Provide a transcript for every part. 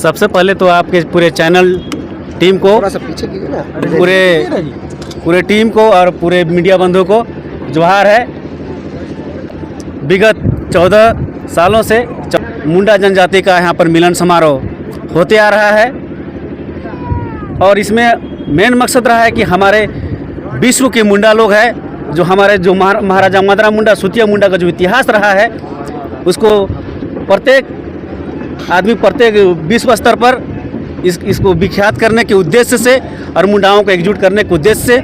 सबसे पहले तो आपके पूरे चैनल टीम को, पूरे टीम को और पूरे मीडिया बंधुओं को जोहार है। विगत 14 सालों से मुंडा जनजाति का यहाँ पर मिलन समारोह होते आ रहा है और इसमें मेन मकसद रहा है कि हमारे विश्व के मुंडा लोग हैं, जो हमारे जो महाराजा मदरा मुंडा, सुतिया मुंडा का जो इतिहास रहा है उसको प्रत्येक आदमी, प्रत्येक विश्व स्तर पर इसको विख्यात करने के उद्देश्य से और मुंडाओं को एकजुट करने के उद्देश्य से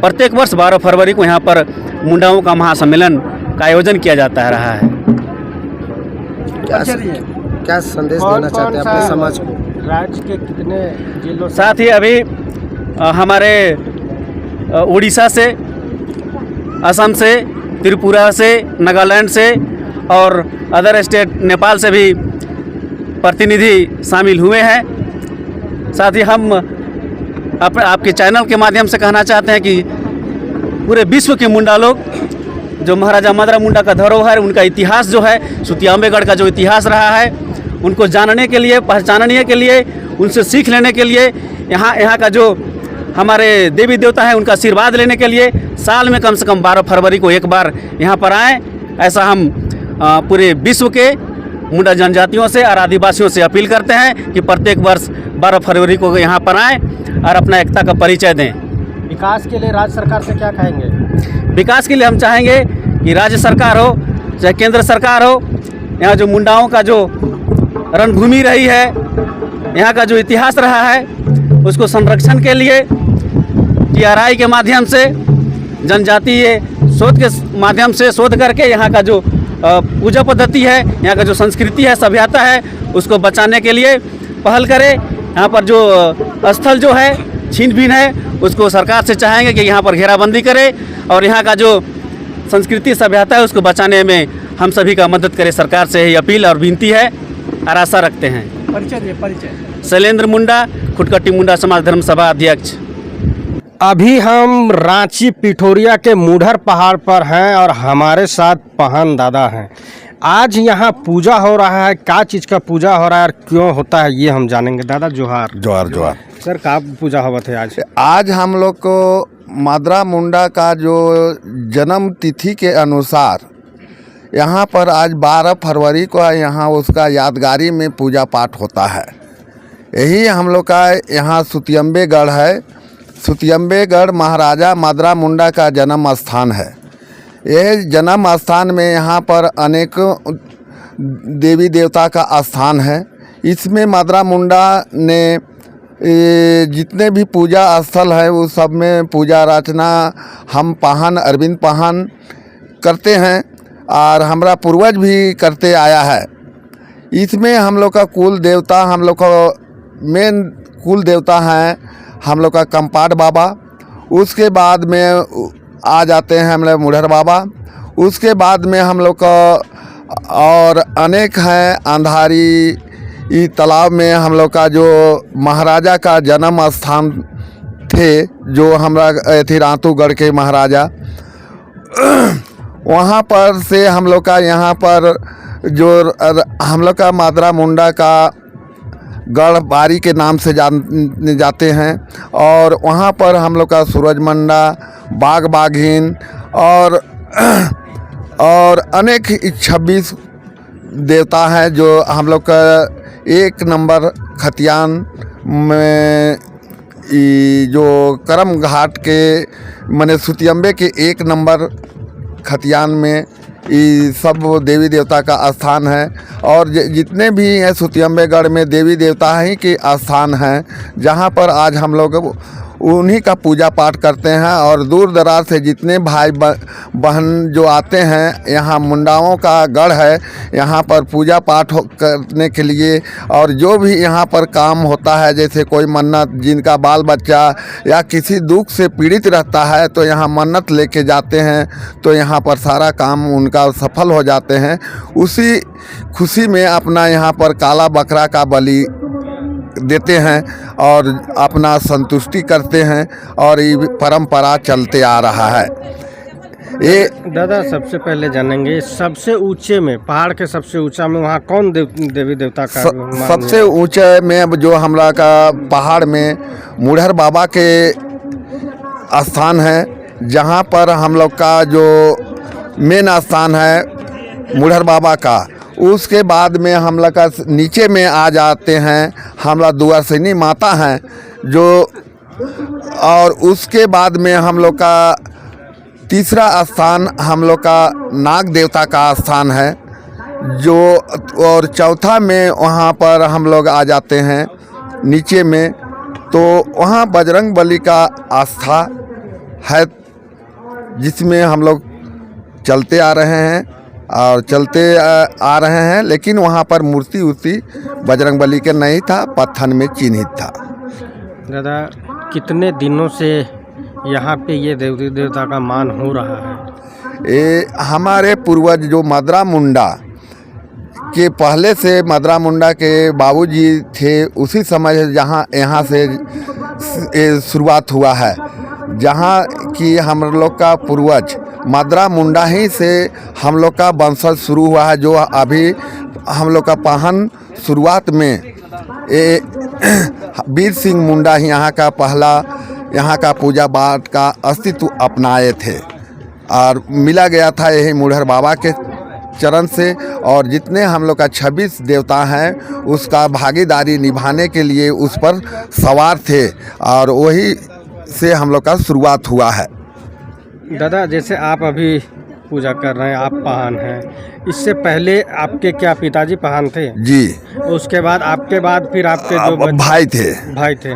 प्रत्येक वर्ष 12 फरवरी को यहाँ पर मुंडाओं का महासम्मेलन का आयोजन किया जाता रहा है। क्या संदेश देना चाहते हैं अपने समाज को? राज्य के कितने जिलों? साथ ही अभी हमारे उड़ीसा से, असम से, त्रिपुरा से, नागालैंड से और अदर स्टेट नेपाल से भी प्रतिनिधि शामिल हुए हैं। साथ ही हम आपके चैनल के माध्यम से कहना चाहते हैं कि पूरे विश्व के मुंडा लोग, जो महाराजा मदरा मुंडा का धरोहर, उनका इतिहास जो है, सुतियांबेगढ़ का जो इतिहास रहा है, उनको जानने के लिए, पहचानने के लिए, उनसे सीख लेने के लिए, यहाँ का जो हमारे देवी देवता हैं उनका आशीर्वाद लेने के लिए साल में कम से कम 12 फरवरी को एक बार यहाँ पर आएँ। ऐसा हम पूरे विश्व के मुंडा जनजातियों से और आदिवासियों से अपील करते हैं कि प्रत्येक वर्ष 12 फरवरी को यहाँ पर आएँ और अपना एकता का परिचय दें। विकास के लिए राज्य सरकार से क्या कहेंगे? विकास के लिए हम चाहेंगे कि राज्य सरकार हो चाहे केंद्र सरकार हो, यहाँ जो मुंडाओं का जो रणभूमि रही है, यहाँ का जो इतिहास रहा है, उसको संरक्षण के लिए TRI के माध्यम से, जनजातीय शोध के माध्यम से शोध करके यहाँ का जो पूजा पद्धति है, यहाँ का जो संस्कृति है, सभ्यता है, उसको बचाने के लिए पहल करें। यहाँ पर जो स्थल जो है छीन बीन है, उसको सरकार से चाहेंगे कि यहाँ पर घेराबंदी करे और यहाँ का जो संस्कृति सभ्यता है उसको बचाने में हम सभी का मदद करें। सरकार से यही अपील और विनती है और आशा रखते हैं। परिचय। शैलेंद्र मुंडा, खुटकटी मुंडा समाज धर्म सभा अध्यक्ष। अभी हम रांची पिठोरिया के मुढ़र पहाड़ पर हैं और हमारे साथ पहन दादा हैं। आज यहाँ पूजा हो रहा है, क्या चीज़ का पूजा हो रहा है और क्यों होता है ये हम जानेंगे। दादा जोहार। जोहार जोहार। सर, क्या पूजा हुआ थे आज? आज हम लोग को मदरा मुंडा का जो जन्म तिथि के अनुसार यहाँ पर आज 12 फरवरी को यहाँ उसका यादगारी में पूजा पाठ होता है। यही हम लोग का यहाँ सुतियांबेगढ़ है। सुतियांबेगढ़ महाराजा मदरा मुंडा का जन्म स्थान है। यह जन्म स्थान में यहाँ पर अनेक देवी देवता का स्थान है। इसमें मदरा मुंडा ने जितने भी पूजा स्थल है उस सब में पूजा अर्चना हम पहन, अरविंद पहन करते हैं और हमारा पूर्वज भी करते आया है। इसमें हम लोग का कुल देवता, हम लोग का मेन कुल देवता हैं हम लोग का कंपाट बाबा। उसके बाद में आ जाते हैं हम लोग मुढ़र बाबा। उसके बाद में हम लोग का और अनेक हैं अंधारी तालाब में हम लोग का जो महाराजा का जन्म स्थान थे, जो हमारा थे रातूगढ़ के महाराजा, वहाँ पर से हम लोग का यहाँ पर जो हम लोग का मदरा मुंडा का गढ़ बारी के नाम से जाते हैं और वहाँ पर हम लोग का सूरज मंडा, बाघ बाघिन और अनेक 26 देवता हैं जो हम लोग का एक नंबर खतियान में जो करम घाट के मने सुतियांबे के एक नंबर खतियान में ये सब देवी देवता का स्थान है। और जितने भी हैं सुतियांबेगढ़ में देवी देवता ही के स्थान हैं, जहाँ पर आज हम लोग उन्हीं का पूजा पाठ करते हैं। और दूर दराज से जितने भाई बहन जो आते हैं, यहाँ मुंडाओं का गढ़ है, यहाँ पर पूजा पाठ करने के लिए। और जो भी यहाँ पर काम होता है, जैसे कोई मन्नत, जिनका बाल बच्चा या किसी दुख से पीड़ित रहता है तो यहाँ मन्नत लेके जाते हैं, तो यहाँ पर सारा काम उनका सफल हो जाते हैं। उसी खुशी में अपना यहाँ पर काला बकरा का बलि देते हैं और अपना संतुष्टि करते हैं और ये परंपरा चलते आ रहा है। ये दादा सबसे पहले जानेंगे सबसे ऊंचे में, पहाड़ के सबसे ऊंचा में वहाँ कौन देवी देवता का मान सबसे है? ऊंचे में जो हमरा का पहाड़ में मुढ़र बाबा के स्थान है, जहाँ पर हम लोग का जो मेन स्थान है मुढ़र बाबा का। उसके बाद में हम लोग का नीचे में आ जाते हैं हम लोग दुआरसैनी माता हैं जो, और उसके बाद में हम लोग का तीसरा स्थान हम लोग का नाग देवता का स्थान है जो, और चौथा में वहाँ पर हम लोग आ जाते हैं नीचे में, तो वहाँ बजरंग बली का आस्था है जिसमें हम लोग चलते आ रहे हैं और चलते आ रहे हैं, लेकिन वहाँ पर मूर्ति बजरंग बली के नहीं था, पत्थर में चिन्हित था। दादा कितने दिनों से यहाँ पे ये देवी देवता का मान हो रहा है? ये हमारे पूर्वज जो मदरा मुंडा के पहले से, मदरा मुंडा के बाबूजी थे, उसी समय जहाँ यहाँ से शुरुआत हुआ है, जहाँ कि हम लोग का पूर्वज मदरा मुंडा ही से हम लोग का वंशज शुरू हुआ है, जो अभी हम लोग का पाहन शुरुआत में वीर सिंह मुंडा ही यहाँ का पहला यहाँ का पूजा पाठ का अस्तित्व अपनाए थे और मिला गया था यही मुढ़र बाबा के चरण से। और जितने हम लोग का 26 देवता हैं उसका भागीदारी निभाने के लिए उस पर सवार थे और वही से हम लोग का शुरुआत हुआ है। दादा जैसे आप अभी पूजा कर रहे हैं, आप पाहन हैं, इससे पहले आपके क्या पिताजी पाहन थे? जी, उसके बाद आपके बाद फिर आपके जो भाई थे,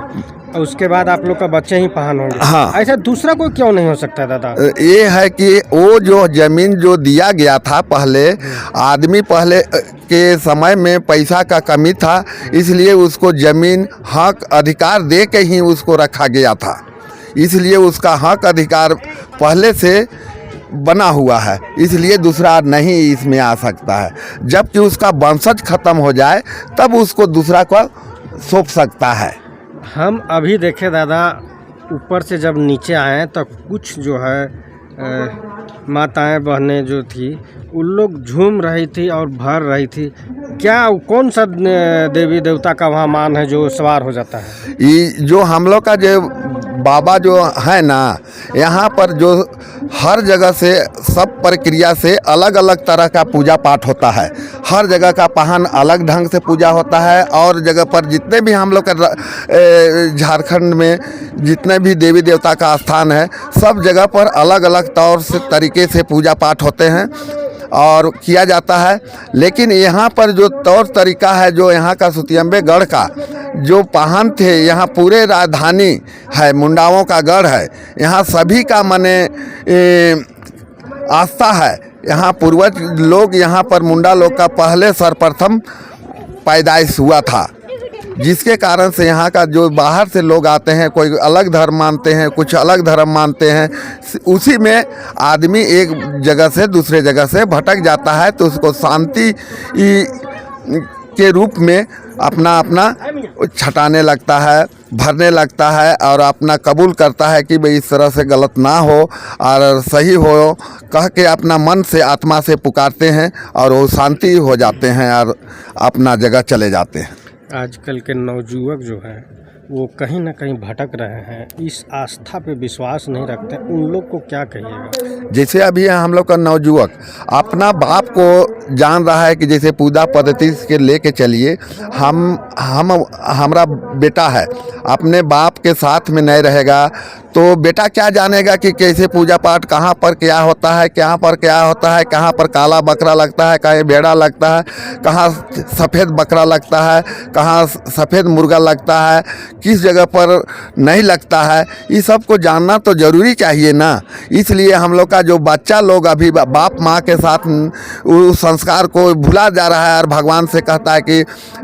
और उसके बाद आप लोग का बच्चे ही पाहन होंगे। हाँ। ऐसा दूसरा कोई क्यों नहीं हो सकता दादा? ये है कि वो जो जमीन जो दिया गया था पहले, आदमी पहले के समय में पैसा का कमी था, इसलिए उसको जमीन हक अधिकार दे के ही उसको रखा गया था, इसलिए उसका हक अधिकार पहले से बना हुआ है, इसलिए दूसरा नहीं इसमें आ सकता है। जबकि उसका वंशज खत्म हो जाए तब उसको दूसरा को सौंप सकता है। हम अभी देखे दादा, ऊपर से जब नीचे आए तो कुछ जो है माताएं बहनें जो थी उन लोग झूम रही थी और भर रही थी। क्या कौन सा देवी देवता का वहाँ मान है जो सवार हो जाता है? ये जो हम लोग का जो बाबा जो है ना, यहाँ पर जो हर जगह से सब प्रक्रिया से अलग अलग तरह का पूजा पाठ होता है, हर जगह का पाहन अलग ढंग से पूजा होता है। और जगह पर जितने भी हम लोग का झारखंड में जितने भी देवी देवता का स्थान है, सब जगह पर अलग अलग तौर से तरीके से पूजा पाठ होते हैं और किया जाता है। लेकिन यहाँ पर जो तौर तरीका है, जो यहाँ का सुतियम्बे गढ़ का जो पाहन थे, यहाँ पूरे राजधानी है, मुंडाओं का गढ़ है, यहाँ सभी का मने आस्था है। यहाँ पूर्वज लोग, यहाँ पर मुंडा लोग का पहले सर्वप्रथम पैदाइश हुआ था, जिसके कारण से यहाँ का जो बाहर से लोग आते हैं, कोई अलग धर्म मानते हैं, कुछ अलग धर्म मानते हैं, उसी में आदमी एक जगह से दूसरे जगह से भटक जाता है, तो उसको शांति के रूप में अपना अपना छटाने लगता है, भरने लगता है और अपना कबूल करता है कि भाई इस तरह से गलत ना हो और सही हो, कह के अपना मन से आत्मा से पुकारते हैं और वो शांति हो जाते हैं और अपना जगह चले जाते हैं। आजकल के नवयुवक जो हैं वो कहीं ना कहीं भटक रहे हैं, इस आस्था पे विश्वास नहीं रखते, उन लोग को क्या कहिएगा? जैसे अभी हम लोग का नवयुवक अपना बाप को जान रहा है कि जैसे पूजा पद्धति के लेके चलिए, हमारा बेटा है, अपने बाप के साथ में नहीं रहेगा तो बेटा क्या जानेगा कि कैसे पूजा पाठ, कहाँ पर क्या होता है, कहाँ पर क्या होता है, कहाँ पर काला बकरा लगता है, कहीं भेड़ा लगता है, कहाँ सफ़ेद बकरा लगता है, कहाँ सफ़ेद मुर्गा लगता है, किस जगह पर नहीं लगता है, ये सब को जानना तो ज़रूरी चाहिए ना। इसलिए हम लोग का जो बच्चा लोग अभी बाप माँ के साथ उस संस्कार को भुला जा रहा है और भगवान से कहता है कि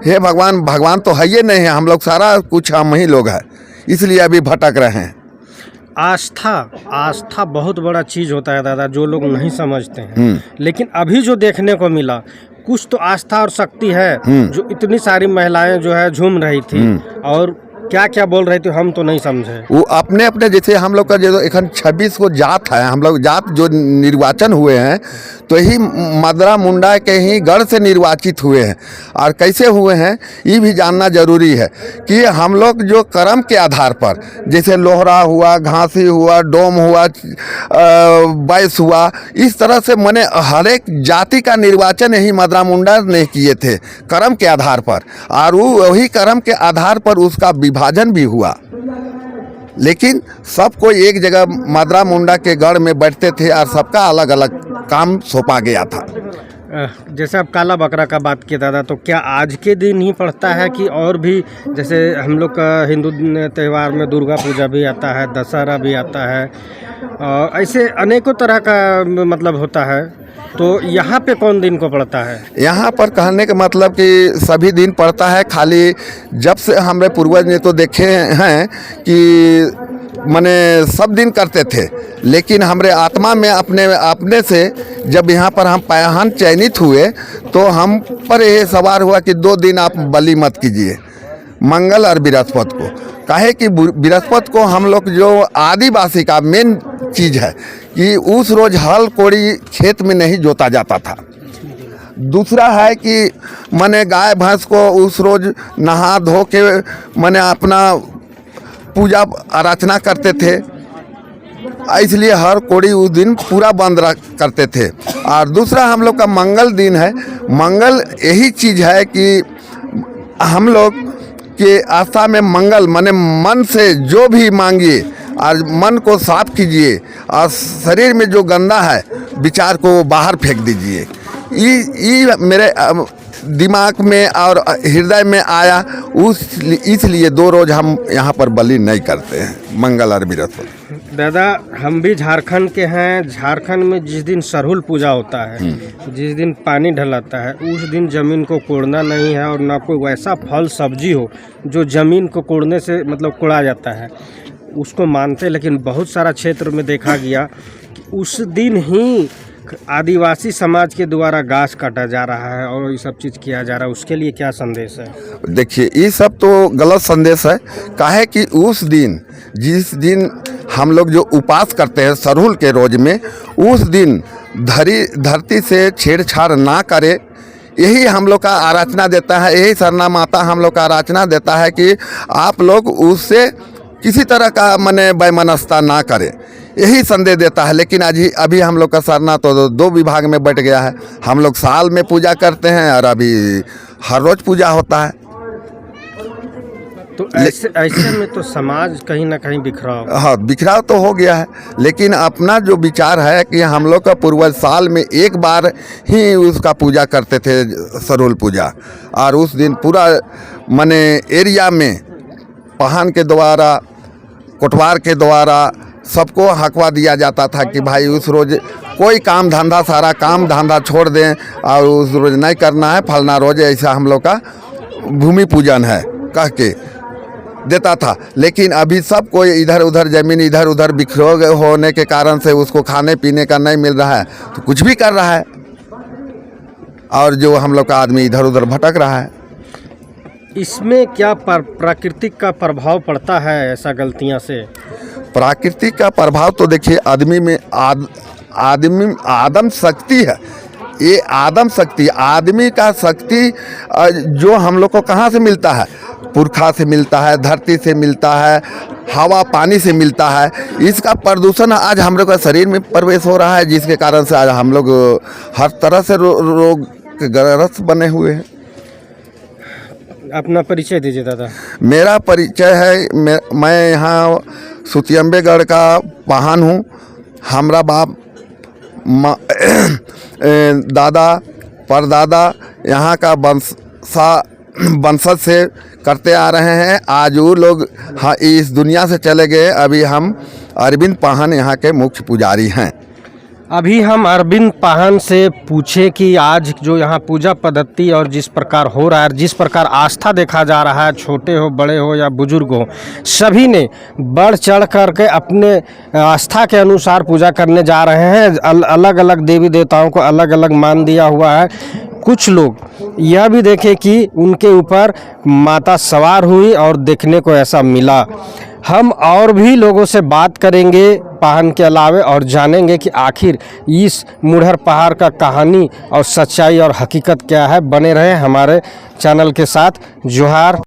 हे भगवान, भगवान तो है ही नहीं है, हम लोग सारा कुछ हम ही लोग हैं, इसलिए अभी भटक रहे हैं। आस्था बहुत बड़ा चीज़ होता है दादा, जो लोग नहीं समझते हैं। लेकिन अभी जो देखने को मिला, कुछ तो आस्था और शक्ति है, जो इतनी सारी महिलाएं जो है झूम रही थी और क्या क्या बोल रहे थे, हम तो नहीं समझे। वो अपने अपने जैसे हम लोग का जो एखन 26 को जात है, हम लोग जात जो निर्वाचन हुए हैं तो ही माद्रा मुंडा के ही गढ़ से निर्वाचित हुए हैं। और कैसे हुए हैं ये भी जानना जरूरी है कि हम लोग जो कर्म के आधार पर, जैसे लोहरा हुआ, घासी हुआ, डोम हुआ, बैस हुआ, इस तरह से मैंने हर एक जाति का निर्वाचन यही माद्रा मुंडा ने किए थे कर्म के आधार पर, और वही कर्म के आधार पर उसका विभाजन भी हुआ। लेकिन सबको एक जगह माद्रा मुंडा के गढ़ में बैठते थे और सबका अलग अलग काम सौंपा गया था। जैसे आप काला बकरा का बात किया दादा, तो क्या आज के दिन ही पड़ता है कि और भी, जैसे हम लोग का हिंदू त्यौहार में दुर्गा पूजा भी आता है, दशहरा भी आता है, ऐसे अनेकों तरह का मतलब होता है, तो यहाँ पे कौन दिन को पड़ता है? यहाँ पर कहने का मतलब कि सभी दिन पड़ता है, खाली जब से हमारे पूर्वज ने तो देखे हैं कि माने सब दिन करते थे, लेकिन हमारे आत्मा में अपने से जब यहाँ पर हम पायहान चयनित हुए तो हम पर यह सवार हुआ कि 2 दिन आप बलि मत कीजिए, मंगल और बृहस्पति को। काहे कि बृहस्पति को हम लोग जो आदिवासी का मेन चीज़ है कि उस रोज हल कोड़ी खेत में नहीं जोता जाता था। दूसरा है कि मैंने गाय भैंस को उस रोज नहा धो के मैंने अपना पूजा अर्चना करते थे, इसलिए हर कोड़ी उस दिन पूरा बंद करते थे। और दूसरा हम लोग का मंगल दिन है। मंगल यही चीज़ है कि हम लोग के आस्था में मंगल माने मन से जो भी मांगिए और मन को साफ कीजिए और शरीर में जो गंदा है विचार को बाहर फेंक दीजिए। ये मेरे दिमाग में और हृदय में आया, इसलिए 2 रोज हम यहाँ पर बलि नहीं करते हैं, मंगल और बृहस्पति। दादा हम भी झारखंड के हैं। झारखंड में जिस दिन सरहुल पूजा होता है, जिस दिन पानी ढलाता है, उस दिन ज़मीन को कोड़ना नहीं है और ना कोई वैसा फल सब्जी हो जो ज़मीन को कोड़ने से मतलब कोड़ा जाता है, उसको मानते। लेकिन बहुत सारा क्षेत्र में देखा गया कि उस दिन ही आदिवासी समाज के द्वारा घास काटा जा रहा है और ये सब चीज़ किया जा रहा है। उसके लिए क्या संदेश है? देखिए ये सब तो गलत संदेश है। काहे कि उस दिन जिस दिन हम लोग जो उपास करते हैं सरहुल के रोज में, उस दिन धरती से छेड़छाड़ ना करे, यही हम लोग का आराधना देता है। यही सरना माता हम लोग का आराधना देता है कि आप लोग उससे किसी तरह का माने वैमनस्यता ना करें, यही संदेश देता है। लेकिन अभी हम लोग का सरना तो 2 विभाग में बट गया है। हम लोग साल में पूजा करते हैं और अभी हर रोज पूजा होता है। तो ऐसे में तो समाज कहीं ना कहीं बिखराव, हाँ बिखराव तो हो गया है। लेकिन अपना जो विचार है कि हम लोग का पूर्वज साल में 1 बार ही उसका पूजा करते थे, सरहुल पूजा, और उस दिन पूरा माने एरिया में पहान के द्वारा, कोटवार के द्वारा सबको हकवा दिया जाता था कि भाई उस रोज कोई काम धंधा, सारा काम धंधा छोड़ दें और उस रोज नहीं करना है, फलना रोज ऐसा हम लोग का भूमि पूजन है कह के देता था। लेकिन अभी सब कोई इधर उधर ज़मीन इधर उधर बिखरो होने के कारण से उसको खाने पीने का नहीं मिल रहा है तो कुछ भी कर रहा है, और जो हम लोग का आदमी इधर उधर भटक रहा है। इसमें क्या प्राकृतिक का प्रभाव पड़ता है ऐसा गलतियां से? प्राकृतिक का प्रभाव तो देखिए आदमी में आदम शक्ति है। ये आदम शक्ति, आदमी का शक्ति जो हम लोग को कहाँ से मिलता है? पुरखा से मिलता है, धरती से मिलता है, हवा पानी से मिलता है। इसका प्रदूषण आज हम लोग का शरीर में प्रवेश हो रहा है, जिसके कारण से आज हम लोग हर तरह से रोग के ग्रस्त बने हुए हैं। अपना परिचय दीजिए दादा। मेरा परिचय है, मैं यहाँ सुतियम्बेगढ़ का पहान हूँ। हमारा बाप दादा परदादा यहाँ का वंशज से करते आ रहे हैं। आज वो लोग हाँ इस दुनिया से चले गए। अभी हम अरविंद पहान यहाँ के मुख्य पुजारी हैं। अभी हम अरविंद पाहन से पूछे कि आज जो यहाँ पूजा पद्धति और जिस प्रकार हो रहा है, जिस प्रकार आस्था देखा जा रहा है, छोटे हो बड़े हो या बुजुर्ग हो, सभी ने बढ़ चढ़ करके अपने आस्था के अनुसार पूजा करने जा रहे हैं। अलग अलग देवी देवताओं को अलग अलग मान दिया हुआ है। कुछ लोग यह भी देखे कि उनके ऊपर माता सवार हुई और देखने को ऐसा मिला। हम और भी लोगों से बात करेंगे पाहन के अलावे और जानेंगे कि आखिर इस मुढ़र पहाड़ का कहानी और सच्चाई और हकीकत क्या है। बने रहे हमारे चैनल के साथ। जोहार।